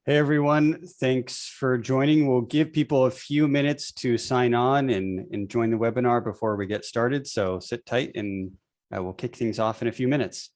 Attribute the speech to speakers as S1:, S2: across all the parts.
S1: Hey everyone, thanks for joining. We'll give people a few minutes to sign on and join the webinar before we get started. So sit tight and we'll kick things off in a few minutes.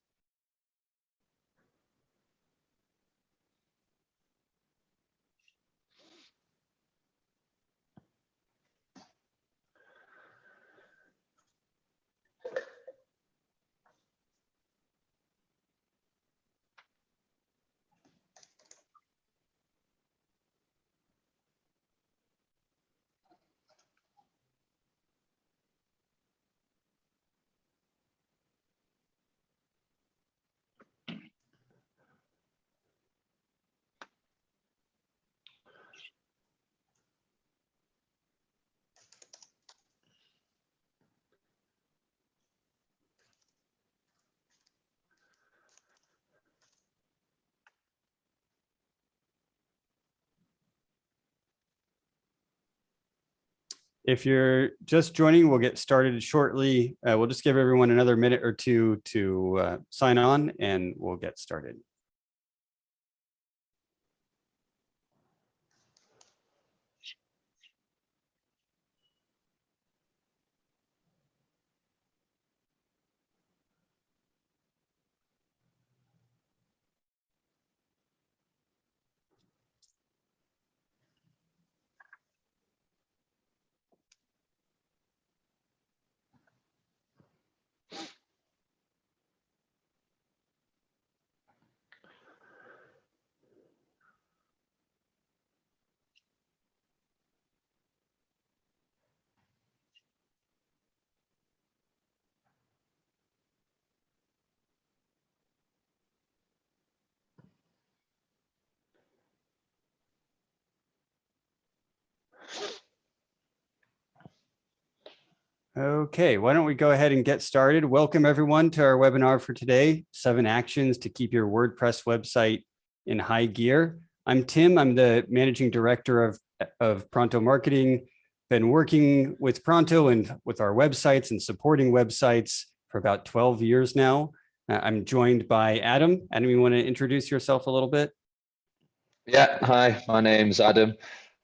S1: If you're just joining, we'll get started shortly. We'll just give everyone another minute or two to sign on and we'll get started. Okay, why don't we go ahead and get started. Welcome everyone to our webinar for today, 7 actions to keep your WordPress website in high gear. I'm Tim, I'm the Managing Director of Pronto Marketing. Been working with Pronto and with our websites and supporting websites for about 12 years now. I'm joined by Adam. Adam, you want to introduce yourself a little bit?
S2: Yeah, hi, my name's Adam.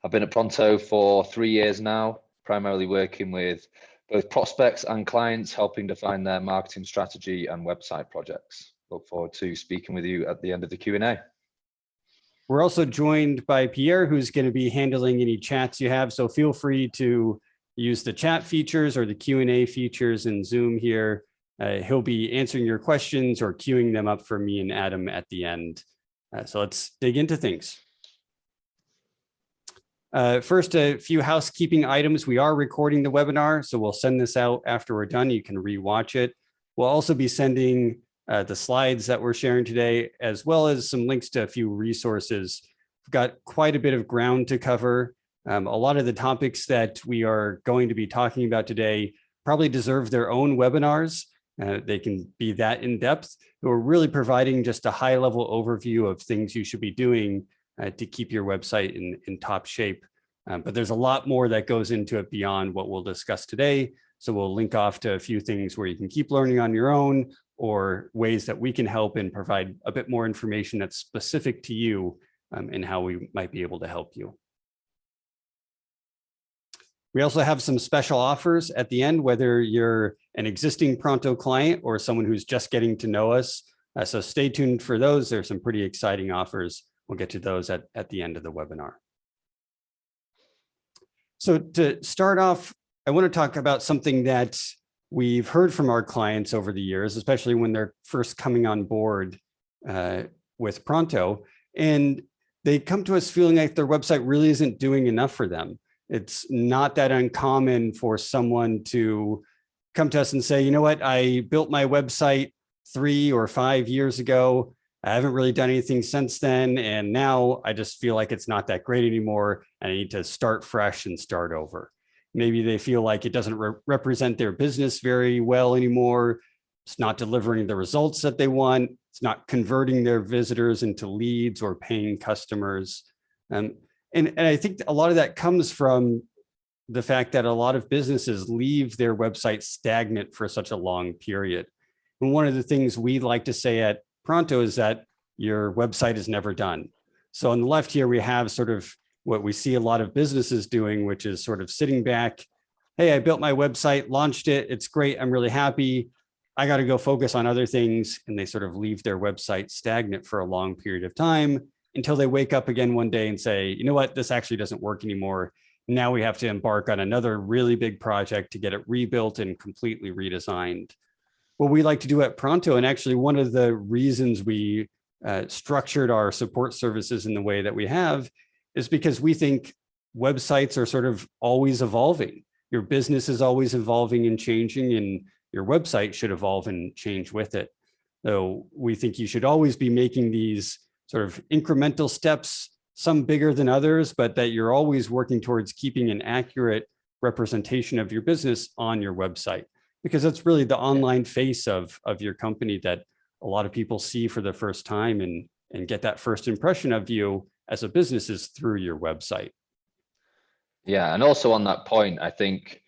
S2: I've been at Pronto for 3 years now, primarily working with both prospects and clients, helping define their marketing strategy and website projects. Look forward to speaking with you at the end of the Q&A.
S1: We're also joined by Pierre, who's going to be handling any chats you have. So feel free to use the chat features or the Q&A features in Zoom here. He'll be answering your questions or queuing them up for me and Adam at the end. So let's dig into things. First, a few housekeeping items. We are recording the webinar, so we'll send this out after we're done. You can rewatch it. We'll also be sending the slides that we're sharing today, as well as some links to a few resources. We've got quite a bit of ground to cover. A lot of the topics that we are going to be talking about today probably deserve their own webinars. They can be that in depth. We're really providing just a high level overview of things you should be doing to keep your website in top shape. But there's a lot more that goes into it beyond what we'll discuss today. So we'll link off to a few things where you can keep learning on your own or ways that we can help and provide a bit more information that's specific to you and how we might be able to help you. We also have some special offers at the end, whether you're an existing Pronto client or someone who's just getting to know us. So stay tuned for those. There's some pretty exciting offers. We'll get to those at the end of the webinar. So to start off, I want to talk about something that we've heard from our clients over the years, especially when they're first coming on board with Pronto. And they come to us feeling like their website really isn't doing enough for them. It's not that uncommon for someone to come to us and say, you know what, I built my website 3 or 5 years ago. I haven't really done anything since then. And now I just feel like it's not that great anymore. And I need to start fresh and start over. Maybe they feel like it doesn't represent their business very well anymore. It's not delivering the results that they want. It's not converting their visitors into leads or paying customers. And I think a lot of that comes from the fact that a lot of businesses leave their website stagnant for such a long period. And one of the things we like to say at Pronto is that your website is never done. So on the left here, we have sort of what we see a lot of businesses doing, which is sort of sitting back. Hey, I built my website, launched it. It's great. I'm really happy. I got to go focus on other things. And they sort of leave their website stagnant for a long period of time until they wake up again one day and say, you know what, this actually doesn't work anymore. Now we have to embark on another really big project to get it rebuilt and completely redesigned. What we like to do at Pronto, and actually one of the reasons we structured our support services in the way that we have, is because we think websites are sort of always evolving. Your business is always evolving and changing, and your website should evolve and change with it. So we think you should always be making these sort of incremental steps, some bigger than others, but that you're always working towards keeping an accurate representation of your business on your website, because that's really the online face of your company that a lot of people see for the first time and get that first impression of you as a business is through your website.
S2: Yeah, and also on that point, I think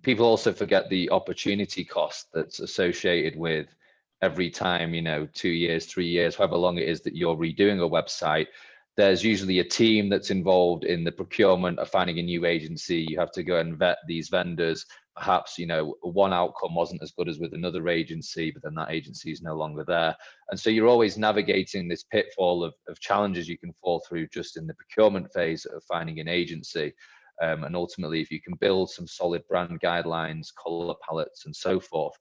S2: people also forget the opportunity cost that's associated with every time, 2 years, 3 years, however long it is that you're redoing a website. There's usually a team that's involved in the procurement of finding a new agency. You have to go and vet these vendors. Perhaps, one outcome wasn't as good as with another agency, but then that agency is no longer there. And so you're always navigating this pitfall of challenges you can fall through just in the procurement phase of finding an agency. And ultimately, if you can build some solid brand guidelines, color palettes, and so forth,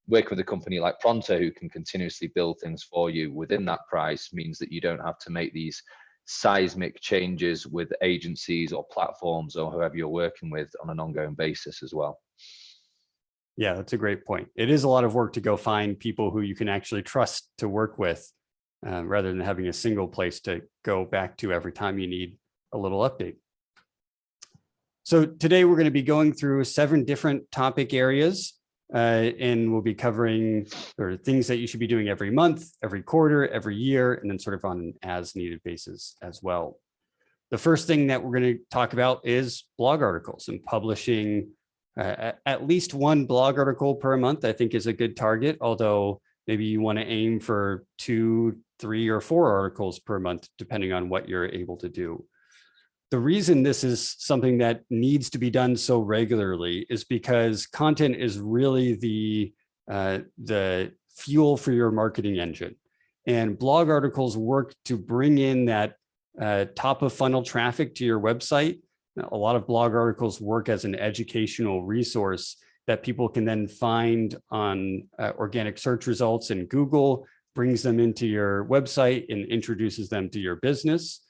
S2: working with a company like Pronto, who can continuously build things for you within that price, means that you don't have to make these seismic changes with agencies or platforms or whoever you're working with on an ongoing basis as well.
S1: Yeah, that's a great point. It is a lot of work to go find people who you can actually trust to work with, rather than having a single place to go back to every time you need a little update. So today we're going to be going through 7 different topic areas, and we'll be covering sort of things that you should be doing every month, every quarter, every year, and then sort of on an as needed basis as well. The first thing that we're going to talk about is blog articles, and publishing at least 1 blog article per month, I think, is a good target, although maybe you want to aim for 2, 3, or 4 articles per month, depending on what you're able to do. The reason this is something that needs to be done so regularly is because content is really the fuel for your marketing engine. And blog articles work to bring in that top of funnel traffic to your website. A lot of blog articles work as an educational resource that people can then find on organic search results in Google, brings them into your website and introduces them to your business.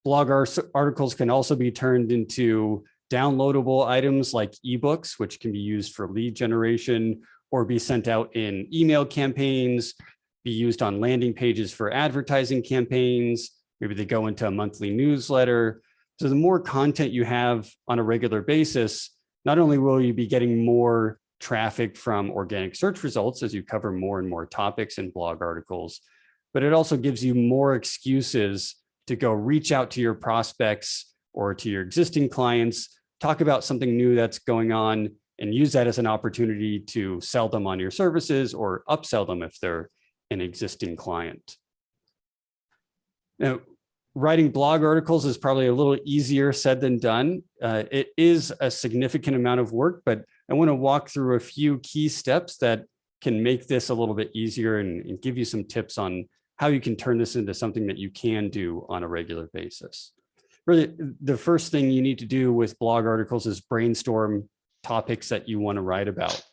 S1: Blog articles can also be turned into downloadable items like ebooks, which can be used for lead generation or be sent out in email campaigns, be used on landing pages for advertising campaigns. Maybe they go into a monthly newsletter. So the more content you have on a regular basis, not only will you be getting more traffic from organic search results as you cover more and more topics in blog articles, but it also gives you more excuses to go reach out to your prospects or to your existing clients, talk about something new that's going on, and use that as an opportunity to sell them on your services or upsell them if they're an existing client. Now, writing blog articles is probably a little easier said than done. It is a significant amount of work, but I want to walk through a few key steps that can make this a little bit easier and give you some tips on how you can turn this into something that you can do on a regular basis. Really, the first thing you need to do with blog articles is brainstorm topics that you want to write about.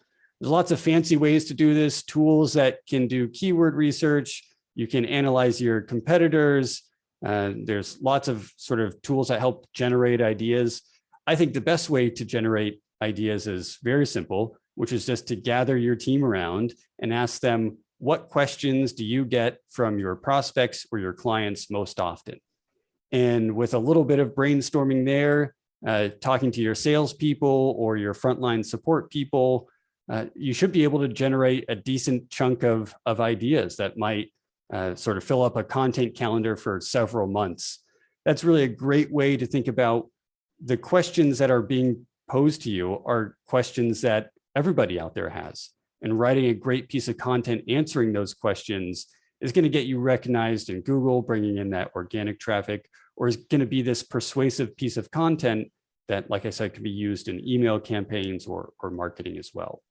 S1: There's lots of fancy ways to do this, tools that can do keyword research. You can analyze your competitors. There's lots of sort of tools that help generate ideas. I think the best way to generate ideas is very simple, which is just to gather your team around and ask them, what questions do you get from your prospects or your clients most often? And with a little bit of brainstorming there, talking to your salespeople or your frontline support people, you should be able to generate a decent chunk of ideas that might sort of fill up a content calendar for several months. That's really a great way to think about the questions that are being posed to you are questions that everybody out there has. And writing a great piece of content answering those questions is going to get you recognized in Google, bringing in that organic traffic, or is going to be this persuasive piece of content that, like I said, can be used in email campaigns or marketing as well.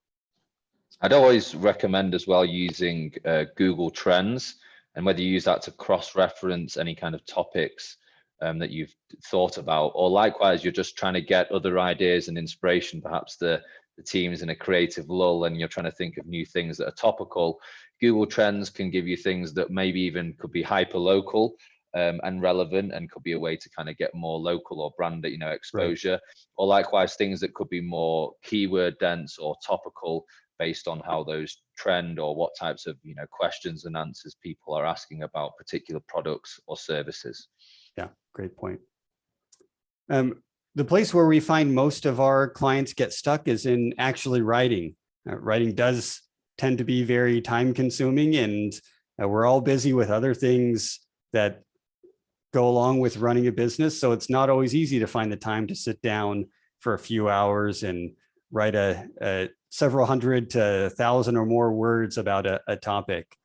S2: I'd always recommend as well using Google Trends, and whether you use that to cross-reference any kind of topics that you've thought about, or likewise, you're just trying to get other ideas and inspiration. Perhaps the team is in a creative lull and you're trying to think of new things that are topical. Google Trends can give you things that maybe even could be hyper-local and relevant, and could be a way to kind of get more local or brand, exposure, right. Or likewise, things that could be more keyword dense or topical, based on how those trend or what types of questions and answers people are asking about particular products or services.
S1: Yeah, great point. The place where we find most of our clients get stuck is in actually writing. Writing does tend to be very time consuming, and we're all busy with other things that go along with running a business. So it's not always easy to find the time to sit down for a few hours and write a several hundred to 1,000 or more words about a topic.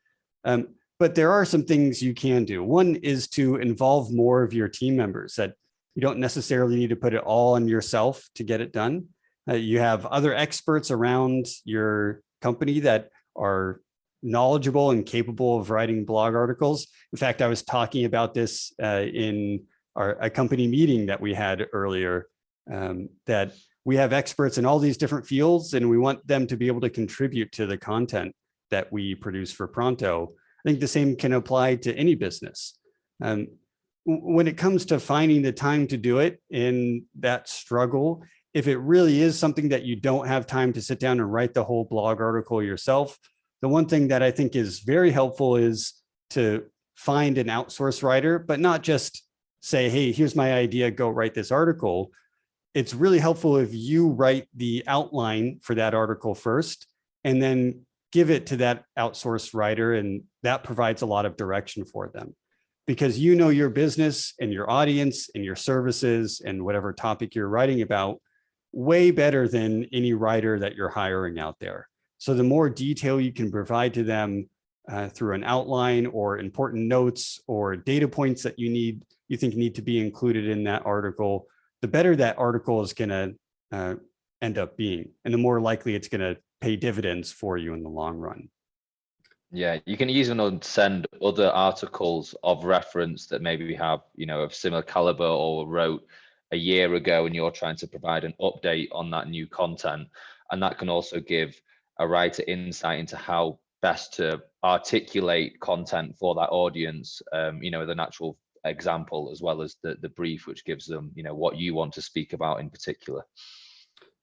S1: But there are some things you can do. One is to involve more of your team members, that you don't necessarily need to put it all on yourself to get it done. You have other experts around your company that are knowledgeable and capable of writing blog articles. In fact, I was talking about this in a company meeting that we had earlier, that we have experts in all these different fields, and we want them to be able to contribute to the content that we produce for Pronto. I think the same can apply to any business. When it comes to finding the time to do it in that struggle, if it really is something that you don't have time to sit down and write the whole blog article yourself, the one thing that I think is very helpful is to find an outsource writer, but not just say, hey, here's my idea, go write this article. It's really helpful if you write the outline for that article first, and then give it to that outsourced writer, and that provides a lot of direction for them. Because you know your business and your audience and your services and whatever topic you're writing about way better than any writer that you're hiring out there. So the more detail you can provide to them through an outline or important notes or data points that you think need to be included in that article, the better that article is going to end up being, and the more likely it's going to pay dividends for you in the long run.
S2: Yeah, you can even send other articles of reference that maybe we have, of similar caliber or wrote a year ago, and you're trying to provide an update on that new content. And that can also give a writer insight into how best to articulate content for that audience, with an actual example, as well as the brief, which gives them, what you want to speak about in particular.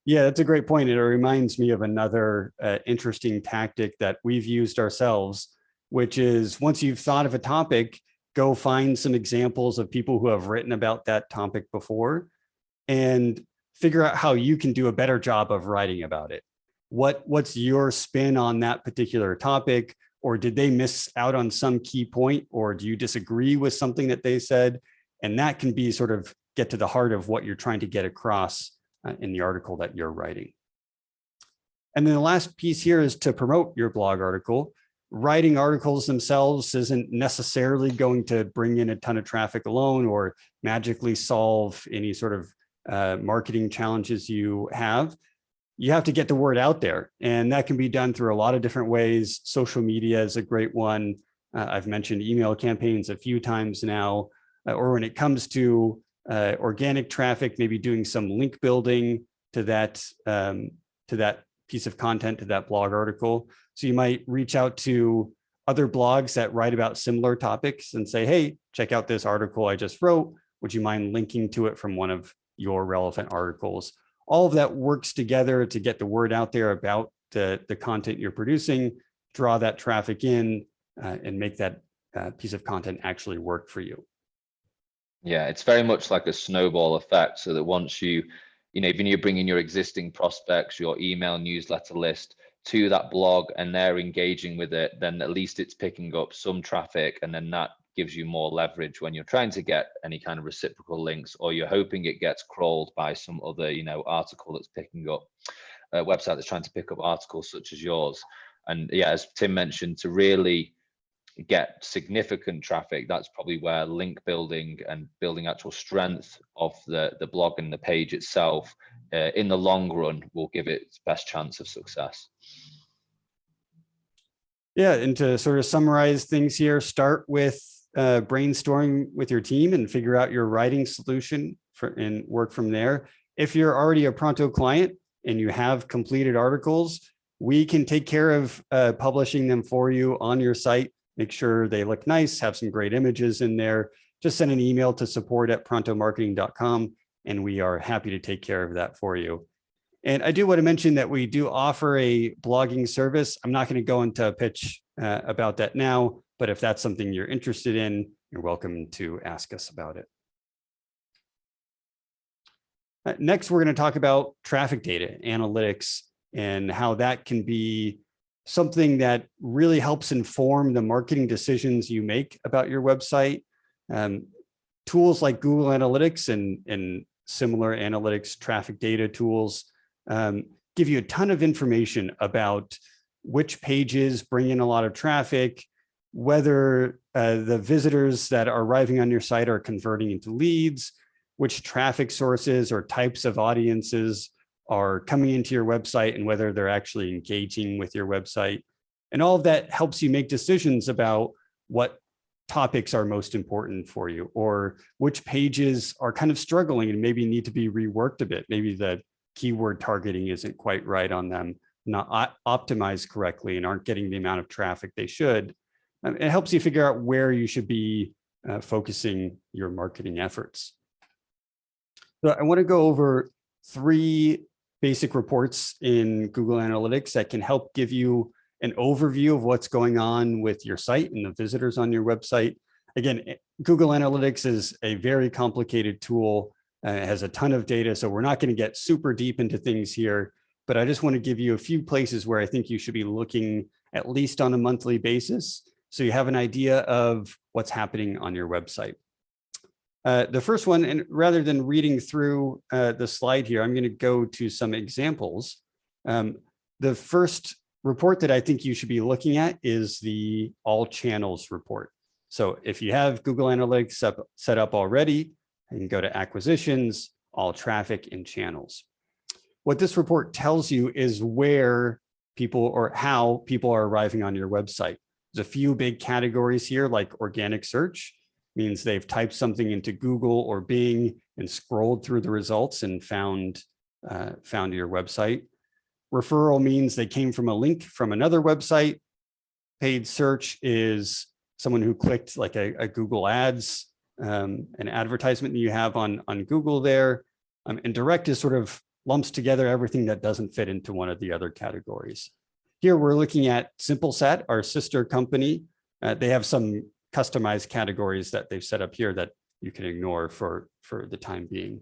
S1: Yeah, that's a great point. It reminds me of another interesting tactic that we've used ourselves, which is once you've thought of a topic, go find some examples of people who have written about that topic before and figure out how you can do a better job of writing about it. What's your spin on that particular topic? Or did they miss out on some key point? Or do you disagree with something that they said? And that can be sort of get to the heart of what you're trying to get across in the article that you're writing. And then the last piece here is to promote your blog article. Writing articles themselves isn't necessarily going to bring in a ton of traffic alone or magically solve any sort of marketing challenges you have. You have to get the word out there, and that can be done through a lot of different ways. Social media is a great one. I've mentioned email campaigns a few times now, or when it comes to organic traffic, maybe doing some link building to that piece of content, to that blog article. So you might reach out to other blogs that write about similar topics and say, hey, check out this article I just wrote. Would you mind linking to it from one of your relevant articles? All of that works together to get the word out there about the content you're producing, draw that traffic in, and make that piece of content actually work for you.
S2: Yeah, it's very much like a snowball effect, so that once even you're bringing your existing prospects, your email newsletter list to that blog, and they're engaging with it, then at least it's picking up some traffic, and then that gives you more leverage when you're trying to get any kind of reciprocal links, or you're hoping it gets crawled by some other, article that's picking up, a website that's trying to pick up articles such as yours. And yeah, as Tim mentioned, to really get significant traffic, that's probably where link building and building actual strength of the blog and the page itself in the long run will give it its best chance of success.
S1: Yeah, and to sort of summarize things here, start with brainstorming with your team and figure out your writing solution and work from there. If you're already a Pronto client and you have completed articles, we can take care of publishing them for you on your site. Make sure they look nice, have some great images in there. Just send an email to support@prontomarketing.com, and we are happy to take care of that for you. And I do want to mention that we do offer a blogging service. I'm not going to go into a pitch about that now, but if that's something you're interested in, you're welcome to ask us about it. Next, we're going to talk about traffic data, analytics, and how that can be something that really helps inform the marketing decisions you make about your website. Tools like Google Analytics and similar analytics traffic data tools give you a ton of information about which pages bring in a lot of traffic, whether the visitors that are arriving on your site are converting into leads, which traffic sources or types of audiences are coming into your website, and whether they're actually engaging with your website. And all of that helps you make decisions about what topics are most important for you, or which pages are kind of struggling and maybe need to be reworked a bit. Maybe the keyword targeting isn't quite right on them, not optimized correctly, and aren't getting the amount of traffic they should. It helps you figure out where you should be focusing your marketing efforts. So I want to go over 3 basic reports in Google Analytics that can help give you an overview of what's going on with your site and the visitors on your website. Again, Google Analytics is a very complicated tool. It has a ton of data, so we're not going to get super deep into things here, but I just want to give you a few places where I think you should be looking at least on a monthly basis, so you have an idea of what's happening on your website. The first one, and rather than reading through the slide here, I'm going to go to some examples. The first report that I think you should be looking at is the all channels report. So if you have Google Analytics set up already, you can go to acquisitions, all traffic, and channels. What this report tells you is where people or how people are arriving on your website. There's a few big categories here, like organic search. Means they've typed something into Google or Bing and scrolled through the results and found your website. Referral means they came from a link from another website. Paid search is someone who clicked like a Google Ads, an advertisement that you have on Google there. And direct is sort of lumps together everything that doesn't fit into one of the other categories. Here we're looking at SimpleSat, our sister company. They have some customized categories that they've set up here that you can ignore for the time being.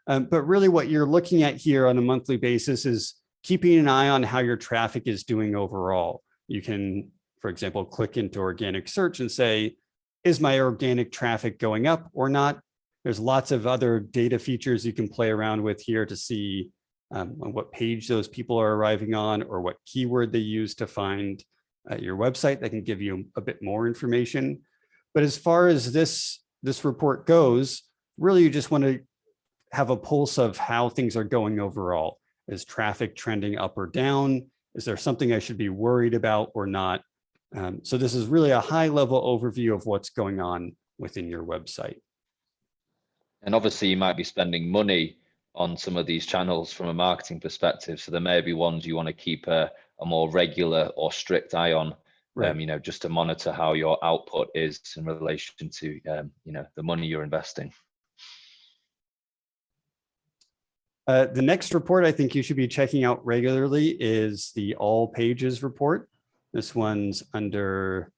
S1: But really what you're looking at here on a monthly basis is keeping an eye on how your traffic is doing overall. You can, for example, click into organic search and say, is my organic traffic going up or not? There's lots of other data features you can play around with here to see on what page those people are arriving on, or what keyword they use to find your website that can give you a bit more information. But as far as this report goes, really you just want to have a pulse of how things are going overall. Is traffic trending up or down? Is there something I should be worried about or not? So this is really a high-level overview of what's going on within your website.
S2: And obviously you might be spending money on some of these channels from a marketing perspective. So there may be ones you want to keep a more regular or strict eye on, right. Just to monitor how your output is in relation to, the money you're investing.
S1: The next report I think you should be checking out regularly is the All Pages report. This one's under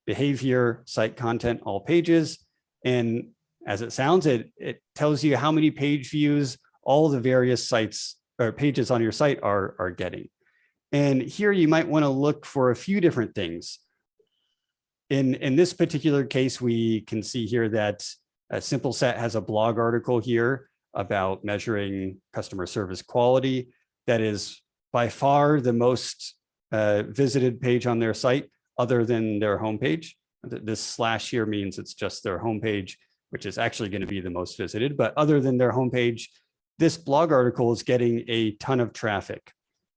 S1: Behavior, Site Content, All Pages. And as it sounds, it tells you how many page views all the various sites or pages on your site are getting. And here you might want to look for a few different things. In this particular case, we can see here that SimpleSat has a blog article here about measuring customer service quality. That is by far the most visited page on their site, other than their homepage. This slash here means it's just their homepage, which is actually going to be the most visited. But other than their homepage, this blog article is getting a ton of traffic.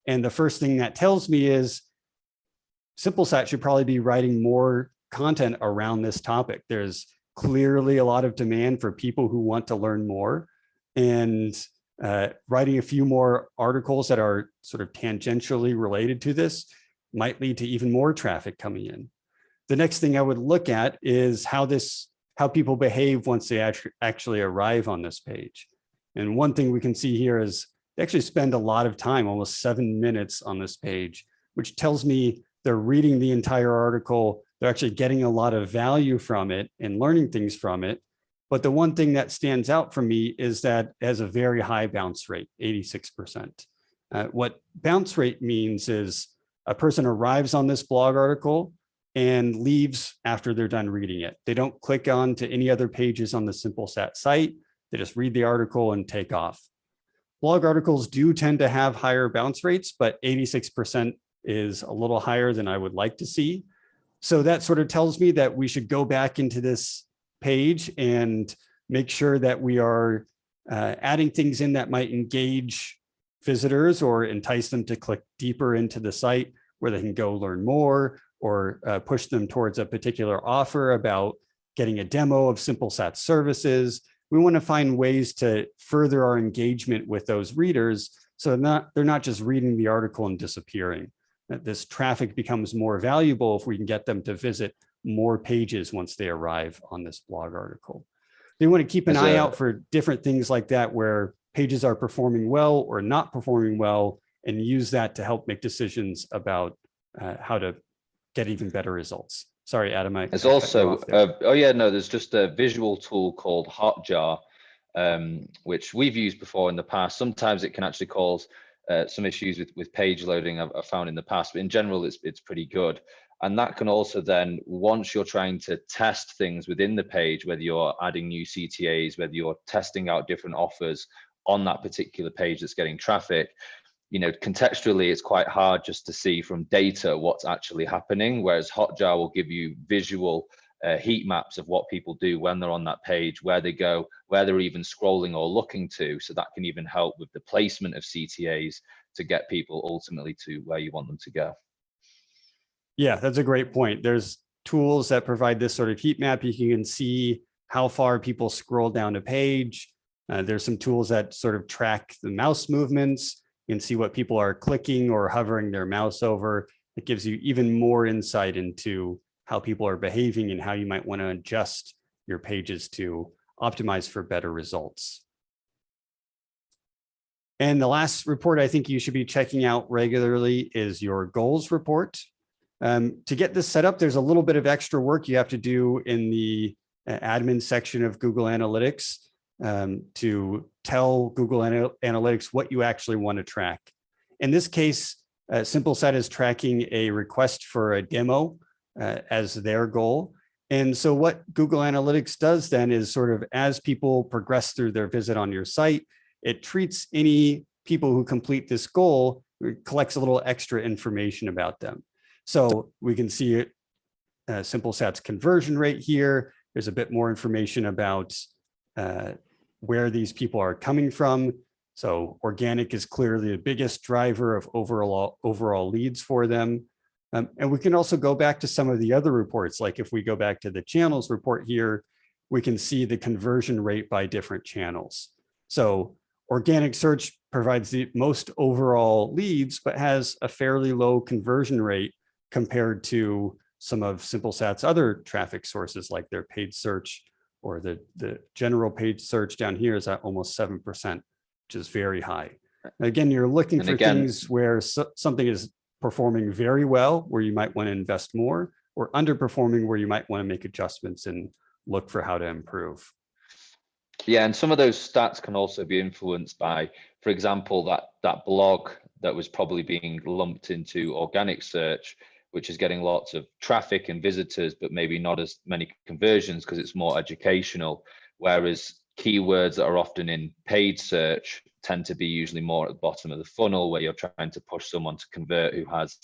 S1: And the first thing that tells me is SimpleSat should probably be writing more content around this topic. There's clearly a lot of demand for people who want to learn more, and writing a few more articles that are sort of tangentially related to this might lead to even more traffic coming in. The next thing I would look at is how people behave once they actually arrive on this page. And one thing we can see here is they actually spend a lot of time, almost 7 minutes on this page, which tells me they're reading the entire article. They're actually getting a lot of value from it and learning things from it. But the one thing that stands out for me is that it has a very high bounce rate, 86%. What bounce rate means is a person arrives on this blog article and leaves after they're done reading it. They don't click on to any other pages on the SimpleSat site. They just read the article and take off. Blog articles do tend to have higher bounce rates, but 86% is a little higher than I would like to see. So that sort of tells me that we should go back into this page and make sure that we are adding things in that might engage visitors or entice them to click deeper into the site where they can go learn more, or push them towards a particular offer about getting a demo of SimpleSat services. We want to find ways to further our engagement with those readers so they're not just reading the article and disappearing. That this traffic becomes more valuable if we can get them to visit more pages once they arrive on this blog article. They want to keep an eye out for different things like that, where pages are performing well or not performing well, and use that to help make decisions about how to get even better results. Sorry, Adam.
S2: There's also, there's just a visual tool called Hotjar, which we've used before in the past. Sometimes it can actually cause some issues with page loading I've found in the past, but in general, it's pretty good. And that can also then, once you're trying to test things within the page, whether you're adding new CTAs, whether you're testing out different offers on that particular page that's getting traffic, contextually, it's quite hard just to see from data what's actually happening, whereas Hotjar will give you visual heat maps of what people do when they're on that page, where they go, where they're even scrolling or looking to. So that can even help with the placement of CTAs to get people ultimately to where you want them to go.
S1: Yeah, that's a great point. There's tools that provide this sort of heat map. You can see how far people scroll down a page. There's some tools that sort of track the mouse movements. You can see what people are clicking or hovering their mouse over. It gives you even more insight into how people are behaving and how you might want to adjust your pages to optimize for better results. And the last report I think you should be checking out regularly is your goals report. To get this set up, there's a little bit of extra work you have to do in the admin section of Google Analytics to tell Google Analytics what you actually want to track. In this case, SimpleSat is tracking a request for a demo as their goal. And so what Google Analytics does then is sort of, as people progress through their visit on your site, it treats any people who complete this goal, it collects a little extra information about them. So we can see it, SimpleSat's conversion rate here. There's a bit more information about where these people are coming from. So organic is clearly the biggest driver of overall leads for them. And we can also go back to some of the other reports. Like if we go back to the channels report here, we can see the conversion rate by different channels. So organic search provides the most overall leads, but has a fairly low conversion rate compared to some of SimpleSat's other traffic sources, like their paid search, or the general paid search down here is at almost 7%, which is very high. Again, you're looking for things where something is performing very well, where you might want to invest more, or underperforming, where you might want to make adjustments and look for how to improve.
S2: Yeah, and some of those stats can also be influenced by, for example, that blog that was probably being lumped into organic search, which is getting lots of traffic and visitors, but maybe not as many conversions because it's more educational. Whereas keywords that are often in paid search tend to be usually more at the bottom of the funnel, where you're trying to push someone to convert who has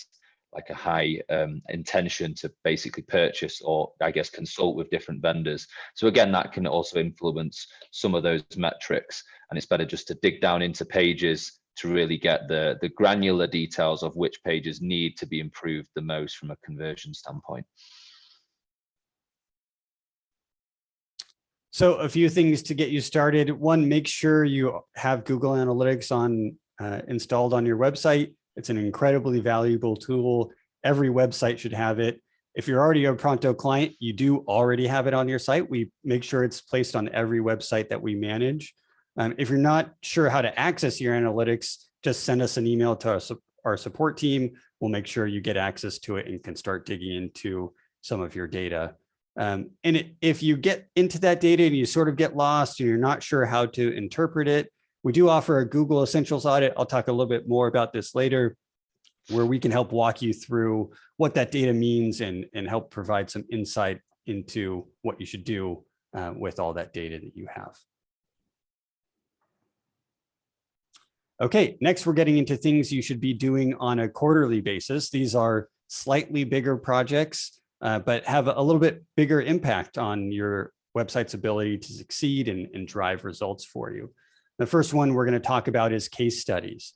S2: like a high intention to basically purchase, or I guess consult with different vendors. So again, that can also influence some of those metrics, and it's better just to dig down into pages to really get the granular details of which pages need to be improved the most from a conversion standpoint.
S1: So a few things to get you started. One, make sure you have Google Analytics installed on your website. It's an incredibly valuable tool. Every website should have it. If you're already a Pronto client, you do already have it on your site. We make sure it's placed on every website that we manage. If you're not sure how to access your analytics, just send us an email to our support team. We'll make sure you get access to it and can start digging into some of your data. If you get into that data and you sort of get lost and you're not sure how to interpret it, we do offer a Google Essentials audit. I'll talk a little bit more about this later, where we can help walk you through what that data means and help provide some insight into what you should do with all that data that you have. Okay, next we're getting into things you should be doing on a quarterly basis. These are slightly bigger projects, but have a little bit bigger impact on your website's ability to succeed and drive results for you. The first one we're going to talk about is case studies.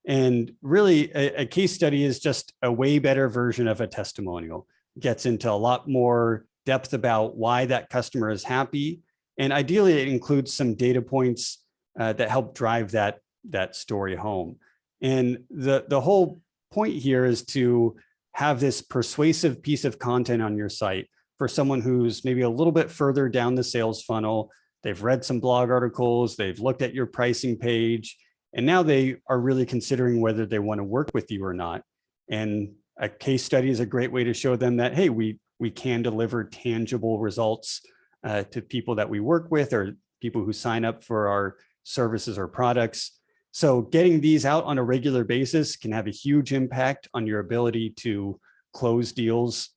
S1: And really, a case study is just a way better version of a testimonial. It gets into a lot more depth about why that customer is happy. And ideally, it includes some data points that help drive that story home. And the whole point here is to have this persuasive piece of content on your site for someone who's maybe a little bit further down the sales funnel. They've read some blog articles, they've looked at your pricing page, and now they are really considering whether they want to work with you or not. And a case study is a great way to show them that, hey, we can deliver tangible results to people that we work with or people who sign up for our services or products. So getting these out on a regular basis can have a huge impact on your ability to close deals.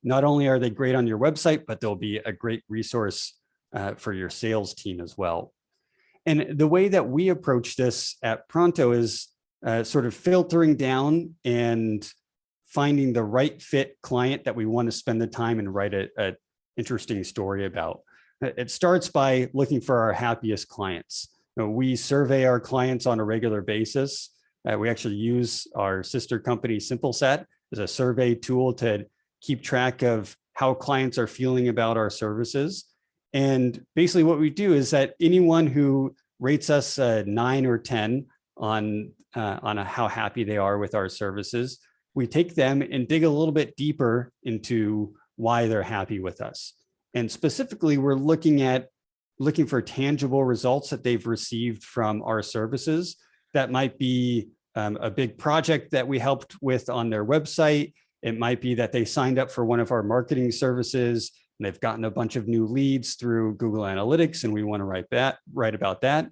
S1: Not only are they great on your website, but they'll be a great resource for your sales team as well. And the way that we approach this at Pronto is sort of filtering down and finding the right fit client that we want to spend the time and write an interesting story about. It starts by looking for our happiest clients. We survey our clients on a regular basis. We actually use our sister company, SimpleSat, as a survey tool to keep track of how clients are feeling about our services. And basically what we do is that anyone who rates us a 9 or 10 on how happy they are with our services, we take them and dig a little bit deeper into why they're happy with us. And specifically, we're looking for tangible results that they've received from our services. That might be a big project that we helped with on their website. It might be that they signed up for one of our marketing services and they've gotten a bunch of new leads through Google Analytics, and we want to write about that.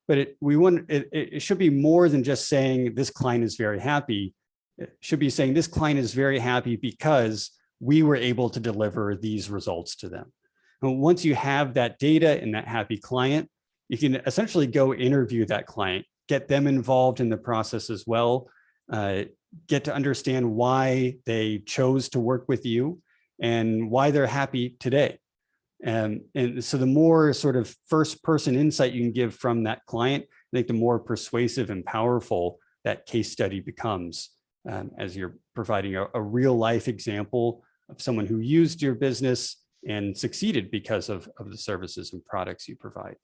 S1: But it should be more than just saying this client is very happy. It should be saying this client is very happy because we were able to deliver these results to them. And once you have that data and that happy client, you can essentially go interview that client, get them involved in the process as well, get to understand why they chose to work with you and why they're happy today. And so the more sort of first person insight you can give from that client, I think the more persuasive and powerful that case study becomes as you're providing a real life example of someone who used your business and succeeded because of the services and products you provide.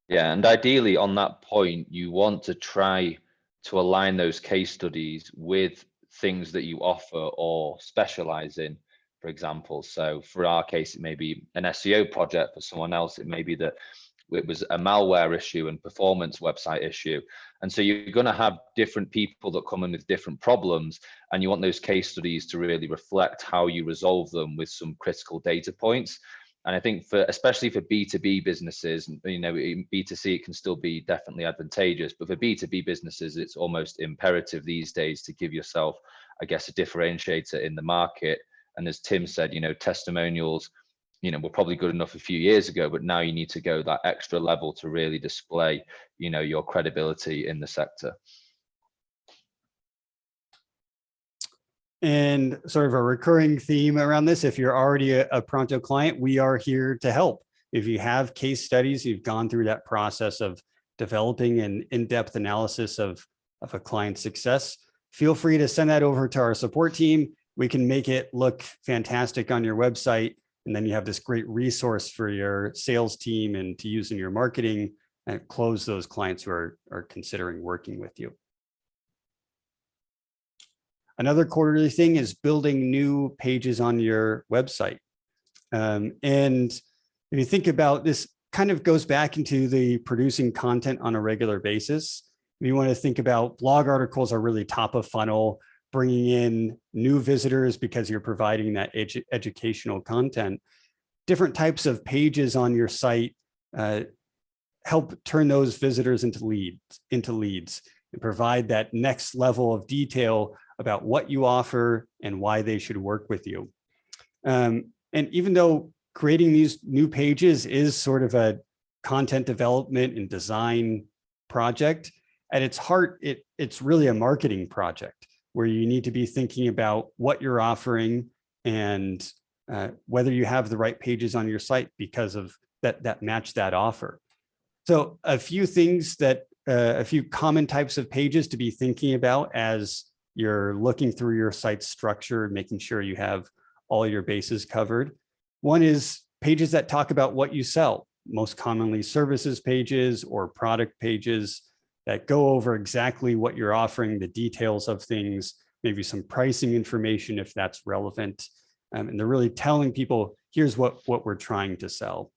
S2: Yeah, and ideally on that point, you want to try to align those case studies with things that you offer or specialize in, for example. So for our case, it may be an SEO project. For someone else, it may be that it was a malware issue and performance website issue. And so you're going to have different people that come in with different problems, and you want those case studies to really reflect how you resolve them with some critical data points. And I think especially for B2B businesses, in B2C, it can still be definitely advantageous, but for B2B businesses, it's almost imperative these days to give yourself, I guess, a differentiator in the market. And as Tim said, testimonials, were probably good enough a few years ago, but now you need to go that extra level to really display, your credibility in the sector.
S1: And sort of a recurring theme around this, if you're already a Pronto client, we are here to help. If you have case studies, you've gone through that process of developing an in-depth analysis of a client's success, feel free to send that over to our support team. We can make it look fantastic on your website. And then you have this great resource for your sales team and to use in your marketing and close those clients who are considering working with you. Another quarterly thing is building new pages on your website. And if you think about this, kind of goes back into the producing content on a regular basis. If you want to think about blog articles are really top of funnel, bringing in new visitors because you're providing that educational content. Different types of pages on your site help turn those visitors into leads and provide that next level of detail about what you offer and why they should work with you. And even though creating these new pages is sort of a content development and design project, at its heart, it's really a marketing project where you need to be thinking about what you're offering and whether you have the right pages on your site because of that match that offer. So a few things that, a few common types of pages to be thinking about as you're looking through your site structure, making sure you have all your bases covered. One is pages that talk about what you sell, most commonly services pages or product pages that go over exactly what you're offering, the details of things, maybe some pricing information if that's relevant. And they're really telling people, here's what we're trying to sell.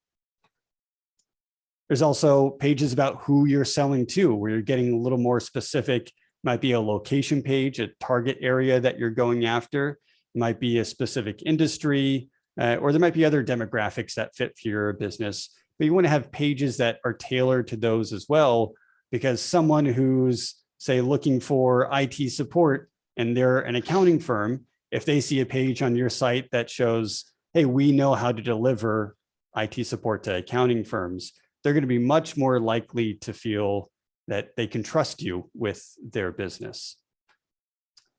S1: There's also pages about who you're selling to, where you're getting a little more specific. Might be a location page, a target area that you're going after. It might be a specific industry, or there might be other demographics that fit for your business. But you want to have pages that are tailored to those as well, because someone who's, say, looking for IT support and they're an accounting firm, if they see a page on your site that shows, hey, we know how to deliver IT support to accounting firms, they're going to be much more likely to feel that they can trust you with their business.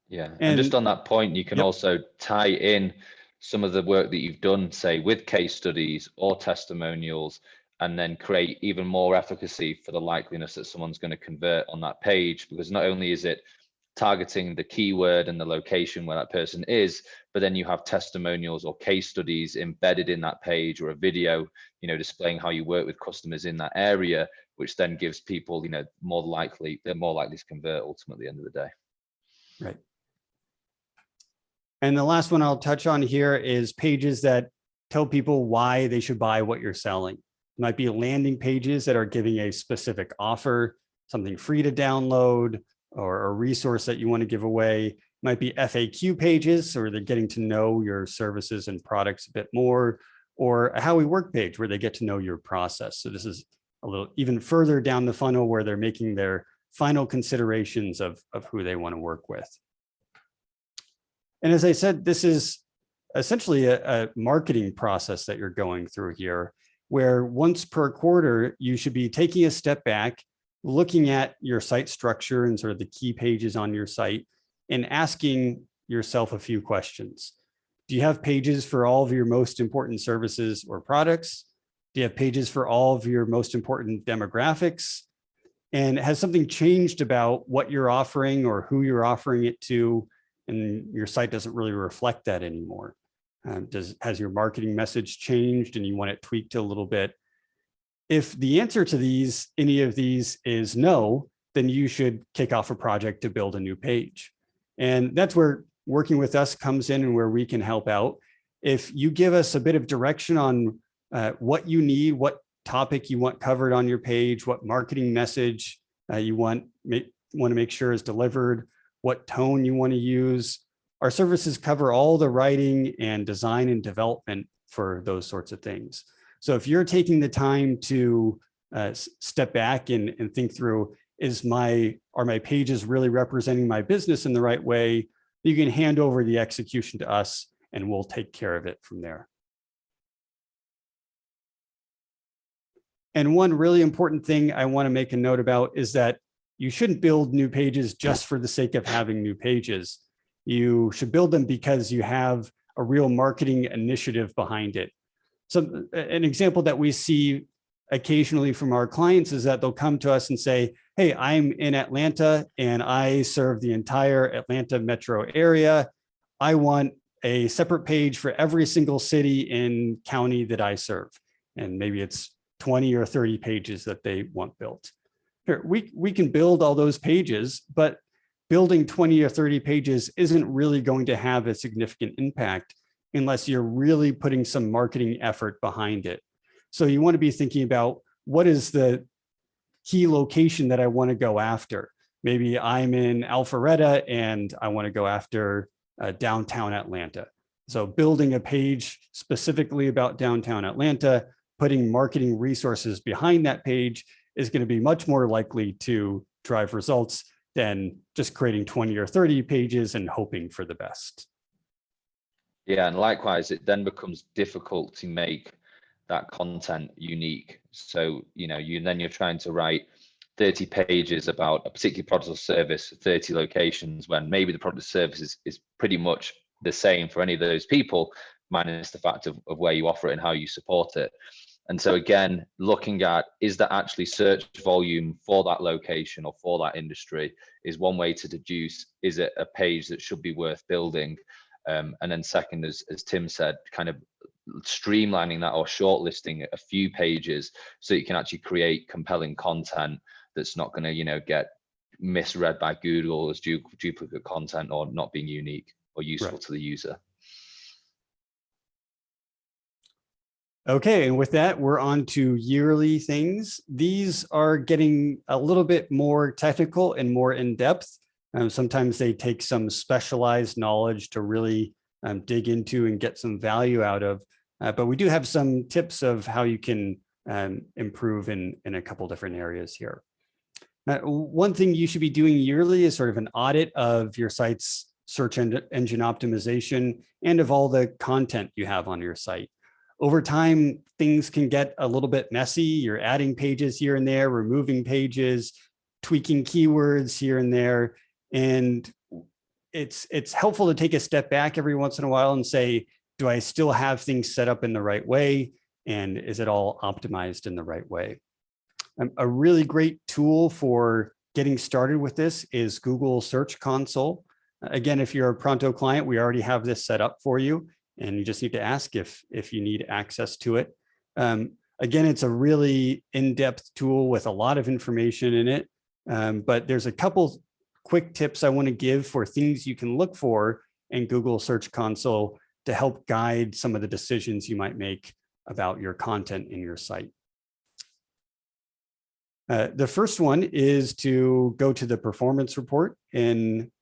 S2: Yeah, and just on that point, you can also tie in some of the work that you've done, say, with case studies or testimonials, and then create even more efficacy for the likeliness that someone's going to convert on that page, because not only is it targeting the keyword and the location where that person is, but then you have testimonials or case studies embedded in that page, or a video, displaying how you work with customers in that area, which then gives people, they're more likely to convert ultimately at the end of the day.
S1: Right. And the last one I'll touch on here is pages that tell people why they should buy what you're selling. It might be landing pages that are giving a specific offer, something free to download, or a resource that you want to give away. It might be FAQ pages, or they're getting to know your services and products a bit more, or a how we work page where they get to know your process. So this is a little even further down the funnel where they're making their final considerations of who they want to work with. And as I said, this is essentially a marketing process that you're going through here, where once per quarter, you should be taking a step back, looking at your site structure and sort of the key pages on your site, and asking yourself a few questions. Do you have pages for all of your most important services or products? Do you have pages for all of your most important demographics? And has something changed about what you're offering or who you're offering it to, and your site doesn't really reflect that anymore? Has your marketing message changed and you want it tweaked a little bit? If the answer to any of these is no, then you should kick off a project to build a new page. And that's where working with us comes in and where we can help out. If you give us a bit of direction on what you need, what topic you want covered on your page, what marketing message you want to make sure is delivered, what tone you want to use, our services cover all the writing and design and development for those sorts of things. So if you're taking the time to step back and think through, are my pages really representing my business in the right way? You can hand over the execution to us and we'll take care of it from there. And one really important thing I want to make a note about is that you shouldn't build new pages just for the sake of having new pages. You should build them because you have a real marketing initiative behind it. So an example that we see occasionally from our clients is that they'll come to us and say, hey, I'm in Atlanta and I serve the entire Atlanta metro area. I want a separate page for every single city and county that I serve. And maybe it's 20 or 30 pages that they want built. Here, we can build all those pages, but building 20 or 30 pages isn't really going to have a significant impact unless you're really putting some marketing effort behind it. So you want to be thinking about what is the key location that I want to go after. Maybe I'm in Alpharetta and I want to go after downtown Atlanta. So building a page specifically about downtown Atlanta, putting marketing resources behind that page is going to be much more likely to drive results than just creating 20 or 30 pages and hoping for the best.
S2: Yeah, and likewise, it then becomes difficult to make that content unique. So, you're trying to write 30 pages about a particular product or service, 30 locations, when maybe the product or service is pretty much the same for any of those people, minus the fact of where you offer it and how you support it. And so again, looking at, is that actually search volume for that location or for that industry is one way to deduce, is it a page that should be worth building? And then second, as Tim said, kind of streamlining that or shortlisting a few pages so you can actually create compelling content that's not going to, get misread by Google as duplicate content or not being unique or useful to the user.
S1: Okay, and with that, we're on to yearly things. These are getting a little bit more technical and more in-depth. Sometimes they take some specialized knowledge to really dig into and get some value out of. But we do have some tips of how you can improve in a couple different areas here. One thing you should be doing yearly is sort of an audit of your site's search engine optimization and of all the content you have on your site. Over time, things can get a little bit messy. You're adding pages here and there, removing pages, tweaking keywords here and there. And it's helpful to take a step back every once in a while and say, do I still have things set up in the right way? And is it all optimized in the right way? A really great tool for getting started with this is Google Search Console. Again, if you're a Pronto client, we already have this set up for you. And you just need to ask if you need access to it. Again, it's a really in-depth tool with a lot of information in it. But there's a couple quick tips I want to give for things you can look for in Google Search Console to help guide some of the decisions you might make about your content in your site. The first one is to go to the performance report in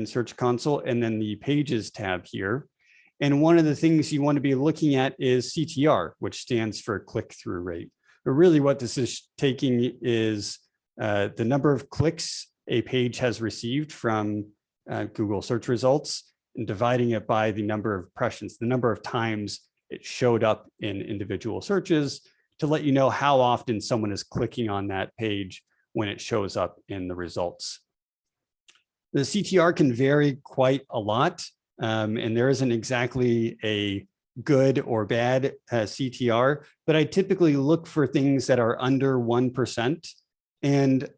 S1: Search Console and then the Pages tab here. And one of the things you want to be looking at is CTR, which stands for click-through rate. But really what this is taking is the number of clicks a page has received from Google search results and dividing it by the number of impressions, the number of times it showed up in individual searches to let you know how often someone is clicking on that page when it shows up in the results. The CTR can vary quite a lot. And there isn't exactly a good or bad CTR, but I typically look for things that are under 1%. And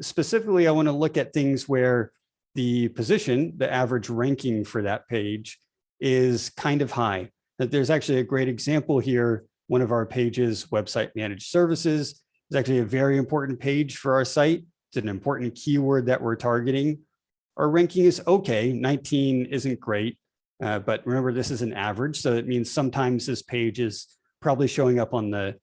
S1: specifically, I want to look at things where the position, the average ranking for that page is kind of high. There's actually a great example here. One of our pages, Website Managed Services, is actually a very important page for our site. It's an important keyword that we're targeting. Our ranking is okay, 19 isn't great, but remember this is an average, so it means sometimes this page is probably showing up on the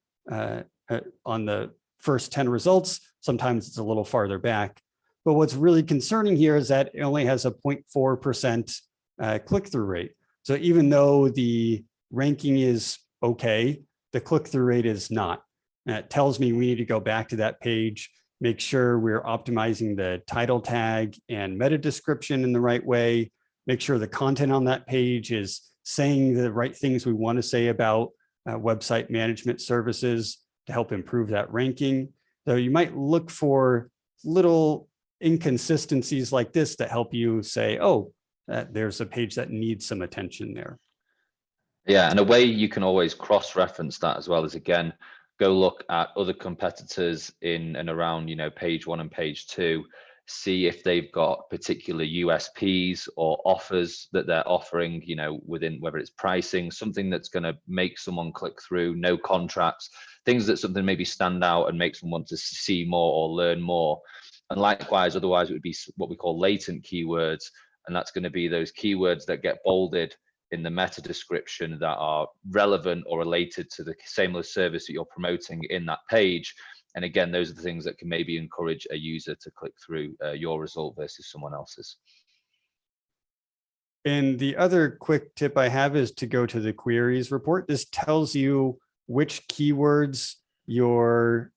S1: first 10 results, sometimes it's a little farther back. But what's really concerning here is that it only has a 0.4% click-through rate. So even though the ranking is okay, the click-through rate is not. That tells me we need to go back to that page, make sure we're optimizing the title tag and meta description in the right way, make sure the content on that page is saying the right things we want to say about website management services to help improve that ranking. So you might look for little inconsistencies like this that help you say, oh, there's a page that needs some attention there.
S2: Yeah, and a way you can always cross-reference that as well is, again, go look at other competitors in and around, page 1 and page 2, see if they've got particular USPs or offers that they're offering, within, whether it's pricing, something that's going to make someone click through, no contracts, things that something maybe stand out and makes them want to see more or learn more. And likewise, otherwise it would be what we call latent keywords, and that's going to be those keywords that get bolded in the meta description that are relevant or related to the same service that you're promoting in that page. And again, those are the things that can maybe encourage a user to click through your result versus someone else's.
S1: And the other quick tip I have is to go to the queries report. This tells you which keywords your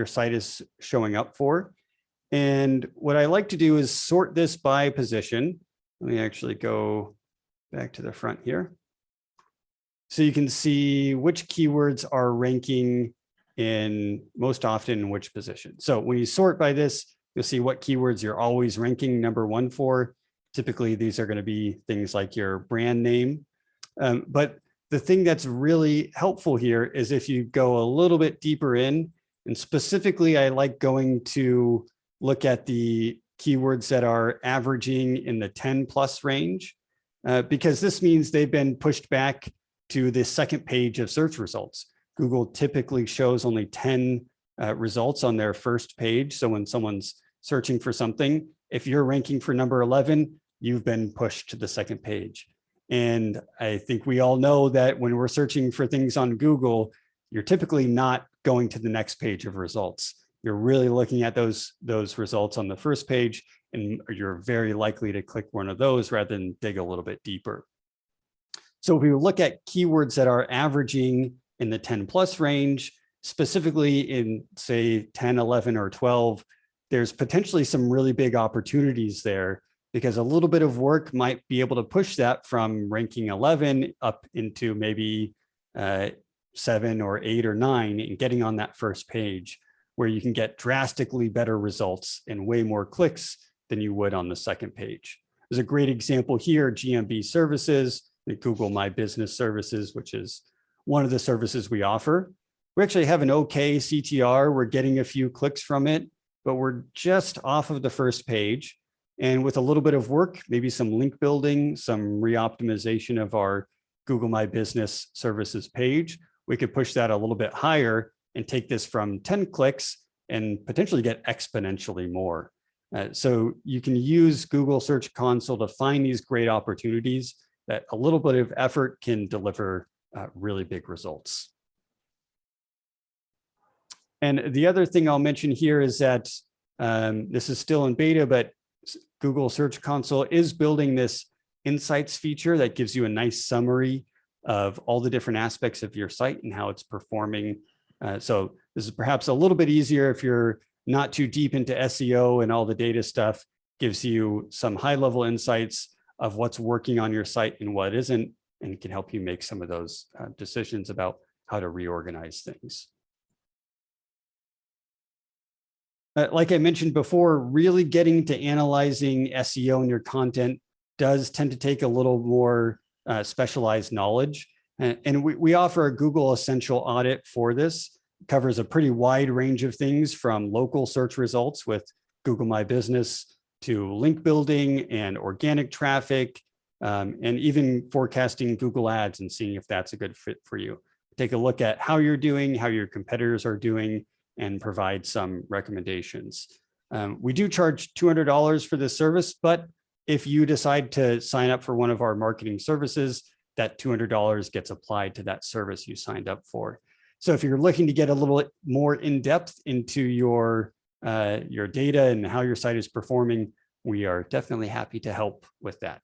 S1: site is showing up for. And what I like to do is sort this by position. Let me actually go back to the front here. So you can see which keywords are ranking in most often in which position. So when you sort by this, you'll see what keywords you're always ranking #1 for. Typically, these are going to be things like your brand name. But the thing that's really helpful here is if you go a little bit deeper in, and specifically, I like going to look at the keywords that are averaging in the 10+ range. Because this means they've been pushed back to the second page of search results. Google typically shows only 10 results on their first page. So when someone's searching for something, if you're ranking for number 11, you've been pushed to the second page. And I think we all know that when we're searching for things on Google, you're typically not going to the next page of results. You're really looking at those results on the first page, and you're very likely to click one of those rather than dig a little bit deeper. So if we look at keywords that are averaging in the 10+ range, specifically in say 10, 11, or 12, there's potentially some really big opportunities there, because a little bit of work might be able to push that from ranking 11 up into maybe 7 or 8 or 9 and getting on that first page, where you can get drastically better results and way more clicks than you would on the second page. There's a great example here, GMB services, the Google My Business services, which is one of the services we offer. We actually have an okay CTR. We're getting a few clicks from it, but we're just off of the first page. And with a little bit of work, maybe some link building, some re-optimization of our Google My Business services page, we could push that a little bit higher and take this from 10 clicks and potentially get exponentially more. So you can use Google Search Console to find these great opportunities that a little bit of effort can deliver really big results. And the other thing I'll mention here is that this is still in beta, but Google Search Console is building this insights feature that gives you a nice summary of all the different aspects of your site and how it's performing. So this is perhaps a little bit easier if you're not too deep into SEO and all the data stuff. Gives you some high-level insights of what's working on your site and what isn't, and can help you make some of those decisions about how to reorganize things. Like I mentioned before, really getting to analyzing SEO in your content does tend to take a little more specialized knowledge. And we offer a Google Essential Audit for this. It covers a pretty wide range of things, from local search results with Google My Business to link building and organic traffic, and even forecasting Google Ads and seeing if that's a good fit for you. Take a look at how you're doing, how your competitors are doing, and provide some recommendations. We do charge $200 for this service, but if you decide to sign up for one of our marketing services, that $200 gets applied to that service you signed up for. So if you're looking to get a little more in-depth into your data and how your site is performing, we are definitely happy to help with that.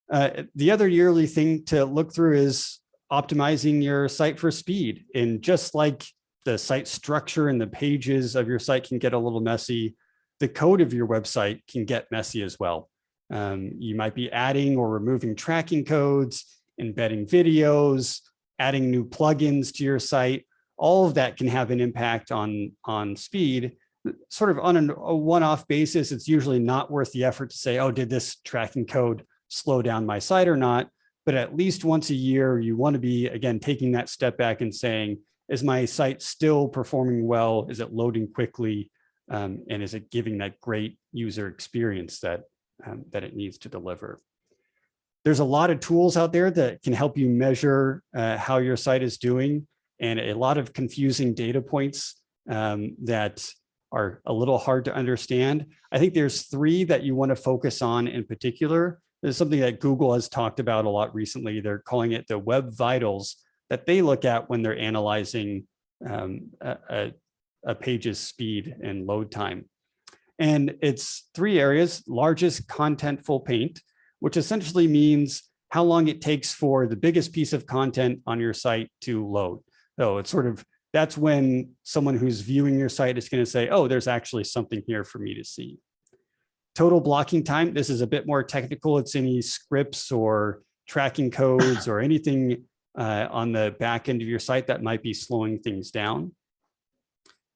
S1: The other yearly thing to look through is optimizing your site for speed. And just like the site structure and the pages of your site can get a little messy, the code of your website can get messy as well. You might be adding or removing tracking codes, embedding videos, adding new plugins to your site. All of that can have an impact on speed. sort of on a one-off basis, it's usually not worth the effort to say, oh, did this tracking code slow down my site or not? But at least once a year, you want to be, again, taking that step back and saying, is my site still performing well? Is it loading quickly? And is it giving that great user experience that it needs to deliver? There's a lot of tools out there that can help you measure how your site is doing, and a lot of confusing data points that are a little hard to understand. I think there's three that you want to focus on in particular. There's something that Google has talked about a lot recently. They're calling it the web vitals that they look at when they're analyzing a page's speed and load time. And it's three areas: largest contentful paint, which essentially means how long it takes for the biggest piece of content on your site to load. So it's sort of, that's when someone who's viewing your site is going to say, oh, there's actually something here for me to see. Total blocking time, this is a bit more technical. It's any scripts or tracking codes or anything on the back end of your site that might be slowing things down.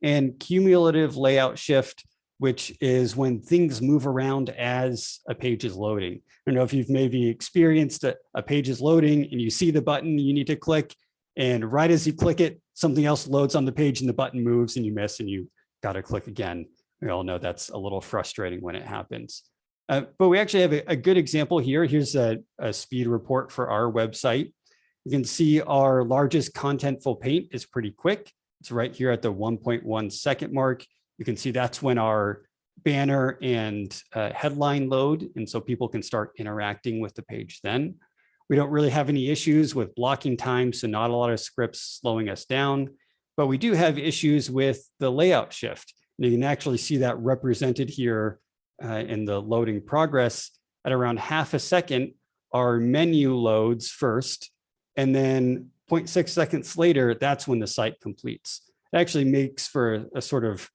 S1: And cumulative layout shift, which is when things move around as a page is loading. I don't know if you've maybe experienced a page is loading and you see the button you need to click, and right as you click it, something else loads on the page and the button moves and you miss and you got to click again. We all know that's a little frustrating when it happens. But we actually have a good example here. Here's a speed report for our website. You can see our largest contentful paint is pretty quick. It's right here at the 1.1 second mark. You can see that's when our banner and headline load, and so people can start interacting with the page then. We don't really have any issues with blocking time, so not a lot of scripts slowing us down, but we do have issues with the layout shift. And you can actually see that represented here in the loading progress. At around half a second, our menu loads first, and then 0.6 seconds later, that's when the site completes. It actually makes for a sort of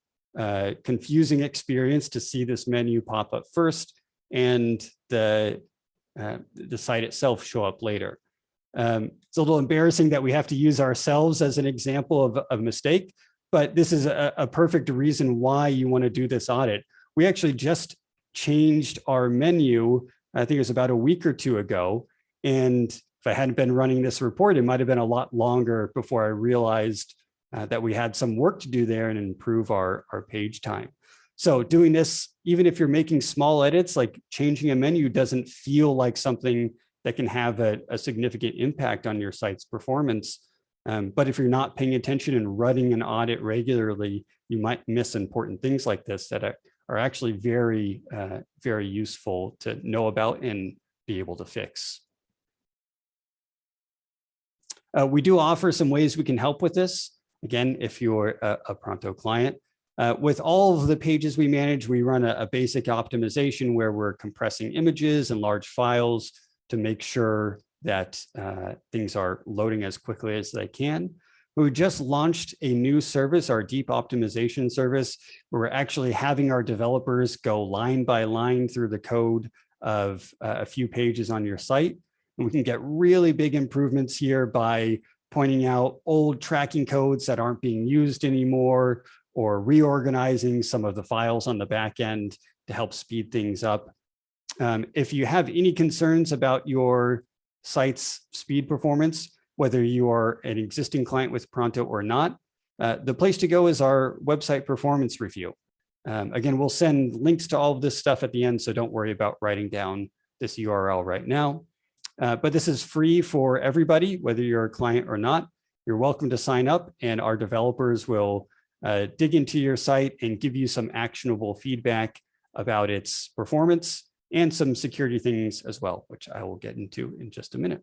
S1: confusing experience to see this menu pop up first and the site itself show up later. It's a little embarrassing that we have to use ourselves as an example of a mistake, but this is a perfect reason why you want to do this audit. We actually just changed our menu, I think it was about a week or two ago. And if I hadn't been running this report, it might have been a lot longer before I realized that we had some work to do there and improve our page time. So doing this, even if you're making small edits, like changing a menu doesn't feel like something that can have a significant impact on your site's performance. But if you're not paying attention and running an audit regularly, you might miss important things like this that are actually very, very useful to know about and be able to fix. We do offer some ways we can help with this. Again, if you're a Pronto client. With all of the pages we manage, we run a basic optimization where we're compressing images and large files to make sure that things are loading as quickly as they can. We just launched a new service, our deep optimization service, where we're actually having our developers go line by line through the code of a few pages on your site. And we can get really big improvements here by pointing out old tracking codes that aren't being used anymore, or reorganizing some of the files on the back end to help speed things up. If you have any concerns about your site's speed performance, whether you are an existing client with Pronto or not, the place to go is our website performance review. Again, we'll send links to all of this stuff at the end, so don't worry about writing down this URL right now. But this is free for everybody, whether you're a client or not. You're welcome to sign up, and our developers will dig into your site and give you some actionable feedback about its performance and some security things as well, which I will get into in just a minute.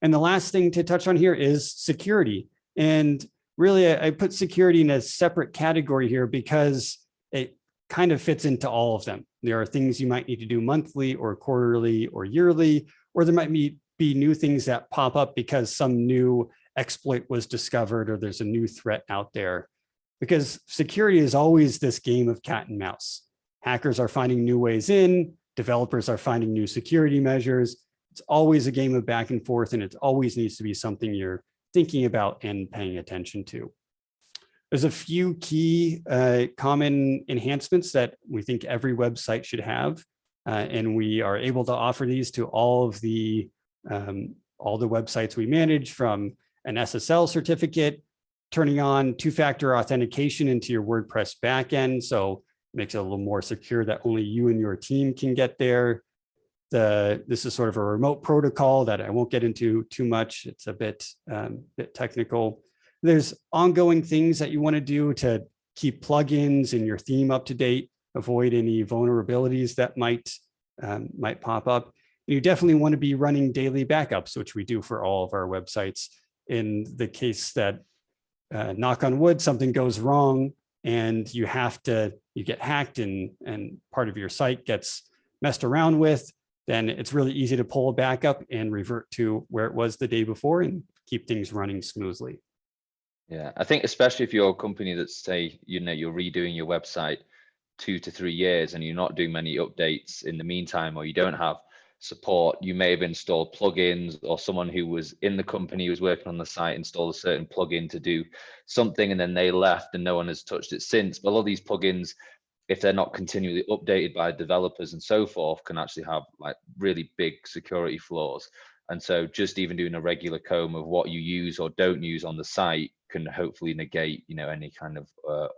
S1: And the last thing to touch on here is security. And really, I put security in a separate category here because it kind of fits into all of them. There are things you might need to do monthly or quarterly or yearly, or there might be new things that pop up because some new exploit was discovered or there's a new threat out there. Because security is always this game of cat and mouse. Hackers are finding new ways in, developers are finding new security measures. It's always a game of back and forth, and it always needs to be something you're thinking about and paying attention to. There's a few key common enhancements that we think every website should have, and we are able to offer these to all the websites we manage, from an SSL certificate, turning on two-factor authentication into your WordPress backend, so it makes it a little more secure that only you and your team can get there. This is sort of a remote protocol that I won't get into too much. It's a bit technical. There's ongoing things that you want to do to keep plugins and your theme up to date, avoid any vulnerabilities that might pop up. You definitely want to be running daily backups, which we do for all of our websites. In the case that, knock on wood, something goes wrong and you get hacked and part of your site gets messed around with, then it's really easy to pull a backup and revert to where it was the day before and keep things running smoothly.
S2: Yeah, I think especially if you're a company that's, say, you're redoing your website 2 to 3 years and you're not doing many updates in the meantime, or you don't have support, you may have installed plugins, or someone who was in the company who was working on the site installed a certain plugin to do something, and then they left and no one has touched it since. But a lot of these plugins, if they're not continually updated by developers and so forth, can actually have like really big security flaws. And so just even doing a regular comb of what you use or don't use on the site can hopefully negate, any kind of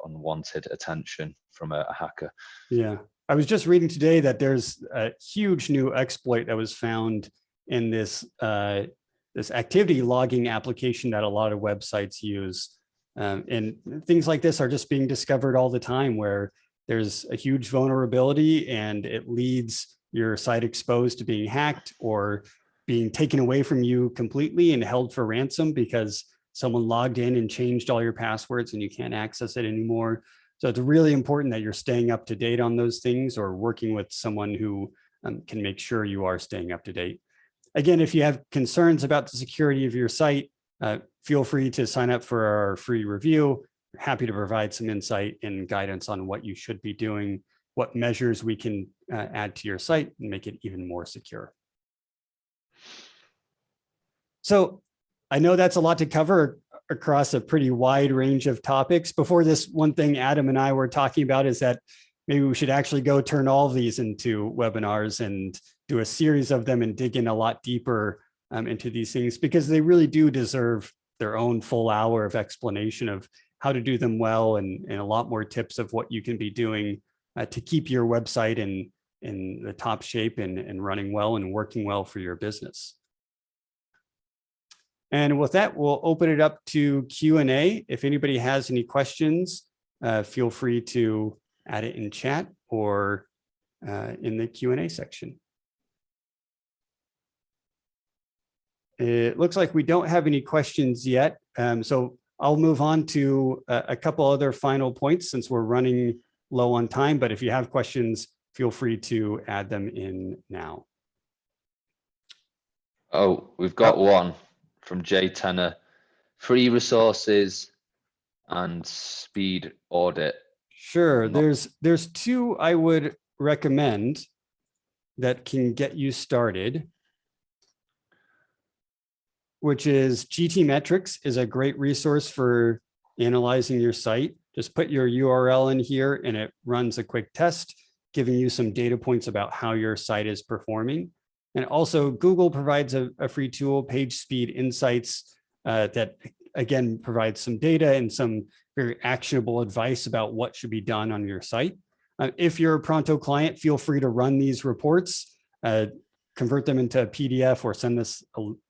S2: unwanted attention from a hacker.
S1: Yeah, I was just reading today that there's a huge new exploit that was found in this activity logging application that a lot of websites use. And things like this are just being discovered all the time, where there's a huge vulnerability and it leads your site exposed to being hacked or being taken away from you completely and held for ransom because someone logged in and changed all your passwords and you can't access it anymore. So it's really important that you're staying up to date on those things, or working with someone who can make sure you are staying up to date. Again, if you have concerns about the security of your site, feel free to sign up for our free review. We're happy to provide some insight and guidance on what you should be doing, what measures we can add to your site and make it even more secure. So I know that's a lot to cover across a pretty wide range of topics. Before this, one thing Adam and I were talking about is that maybe we should actually go turn all of these into webinars and do a series of them and dig in a lot deeper into these things, because they really do deserve their own full hour of explanation of how to do them well, and a lot more tips of what you can be doing to keep your website in the top shape and running well and working well for your business. And with that, we'll open it up to Q&A. If anybody has any questions, feel free to add it in chat or in the Q&A section. It looks like we don't have any questions yet. So I'll move on to a couple other final points since we're running low on time. But if you have questions, feel free to add them in now.
S2: Oh, we've got one from Jay Tenner: free resources and speed audit.
S1: Sure. There's two I would recommend that can get you started, which is GTmetrix is a great resource for analyzing your site. Just put your URL in here and it runs a quick test, giving you some data points about how your site is performing. And also Google provides a free tool, Page Speed Insights, that again provides some data and some very actionable advice about what should be done on your site. If you're a Pronto client, feel free to run these reports, convert them into a PDF or send us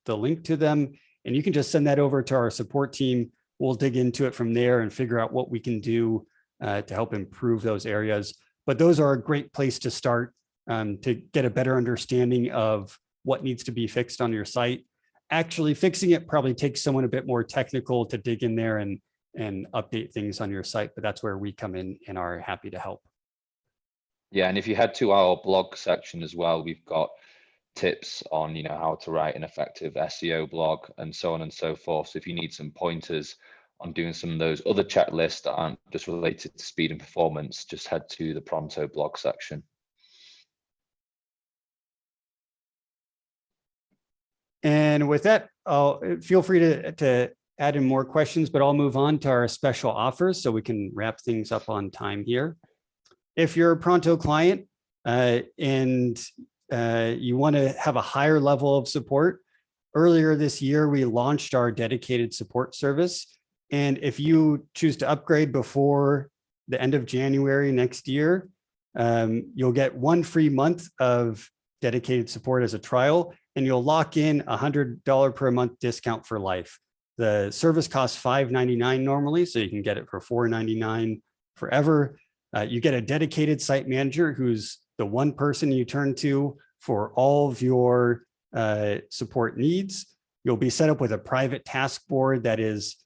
S1: the link to them. And you can just send that over to our support team. We'll dig into it from there and figure out what we can do to help improve those areas. But those are a great place to start to get a better understanding of what needs to be fixed on your site. Actually fixing it probably takes someone a bit more technical to dig in there and update things on your site, but that's where we come in and are happy to help.
S2: Yeah, and if you head to our blog section as well, we've got tips on how to write an effective SEO blog and so on and so forth. So if you need some pointers on doing some of those other checklists that aren't just related to speed and performance, just head to the Pronto blog section.
S1: And with that, feel free to add in more questions, but I'll move on to our special offers so we can wrap things up on time here. If you're a Pronto client and you want to have a higher level of support, earlier this year, we launched our dedicated support service. And if you choose to upgrade before the end of January next year, you'll get 1 free month of dedicated support as a trial, and you'll lock in a $100 per month discount for life. The service costs $5.99 normally, so you can get it for $4.99 forever. You get a dedicated site manager who's the one person you turn to for all of your support needs. You'll be set up with a private task board that is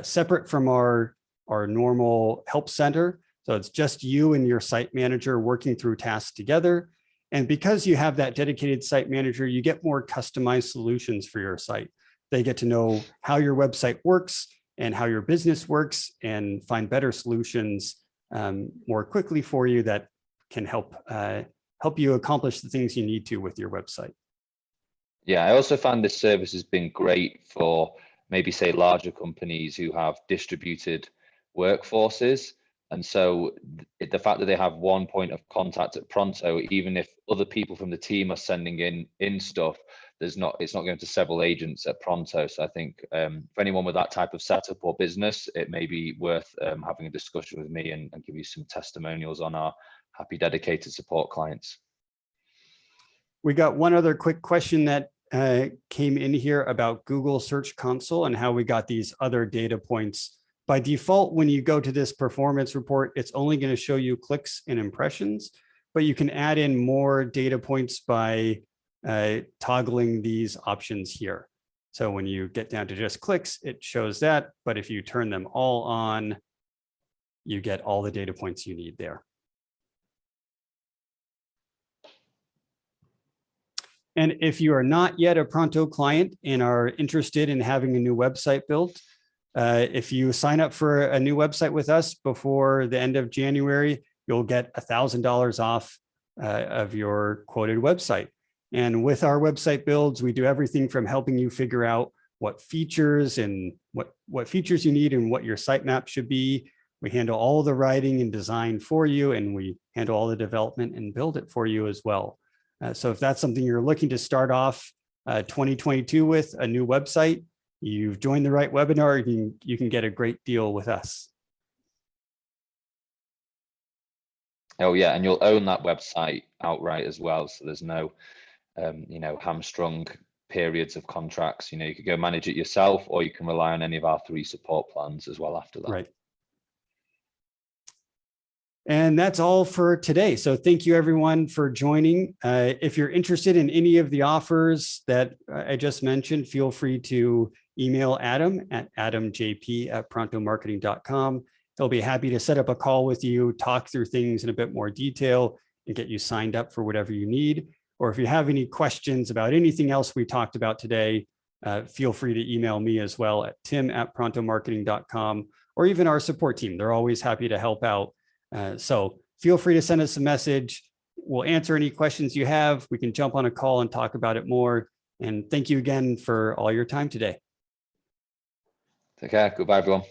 S1: separate from our normal help center. So it's just you and your site manager working through tasks together. And because you have that dedicated site manager, you get more customized solutions for your site. They get to know how your website works and how your business works and find better solutions more quickly for you that can help you accomplish the things you need to with your website.
S2: Yeah, I also found this service has been great for maybe say larger companies who have distributed workforces. And so the fact that they have one point of contact at Pronto, even if other people from the team are sending in stuff, it's not going to several agents at Pronto. So I think for anyone with that type of setup or business, it may be worth having a discussion with me and give you some testimonials on our happy dedicated support clients.
S1: We got one other quick question that came in here about Google Search Console and how we got these other data points. By default, when you go to this performance report, it's only going to show you clicks and impressions, but you can add in more data points by toggling these options here. So when you get down to just clicks, it shows that, but if you turn them all on, you get all the data points you need there. And if you are not yet a Pronto client and are interested in having a new website built, if you sign up for a new website with us before the end of January, you'll get $1,000 off of your quoted website. And with our website builds, we do everything from helping you figure out what features and what features you need and what your sitemap should be. We handle all the writing and design for you, and we handle all the development and build it for you as well. So if that's something you're looking to start off 2022 with, a new website, you've joined the right webinar, you can get a great deal with us.
S2: Oh yeah, and you'll own that website outright as well. So there's no, hamstrung periods of contracts. You could go manage it yourself, or you can rely on any of our 3 support plans as well after that.
S1: Right. And that's all for today. So thank you everyone for joining. If you're interested in any of the offers that I just mentioned, feel free to email Adam at adamjp@prontomarketing.com. He'll be happy to set up a call with you, talk through things in a bit more detail, and get you signed up for whatever you need. Or if you have any questions about anything else we talked about today, feel free to email me as well at tim@prontomarketing.com, or even our support team. They're always happy to help out. So feel free to send us a message. We'll answer any questions you have. We can jump on a call and talk about it more. And thank you again for all your time today.
S2: Take care. Goodbye, everyone.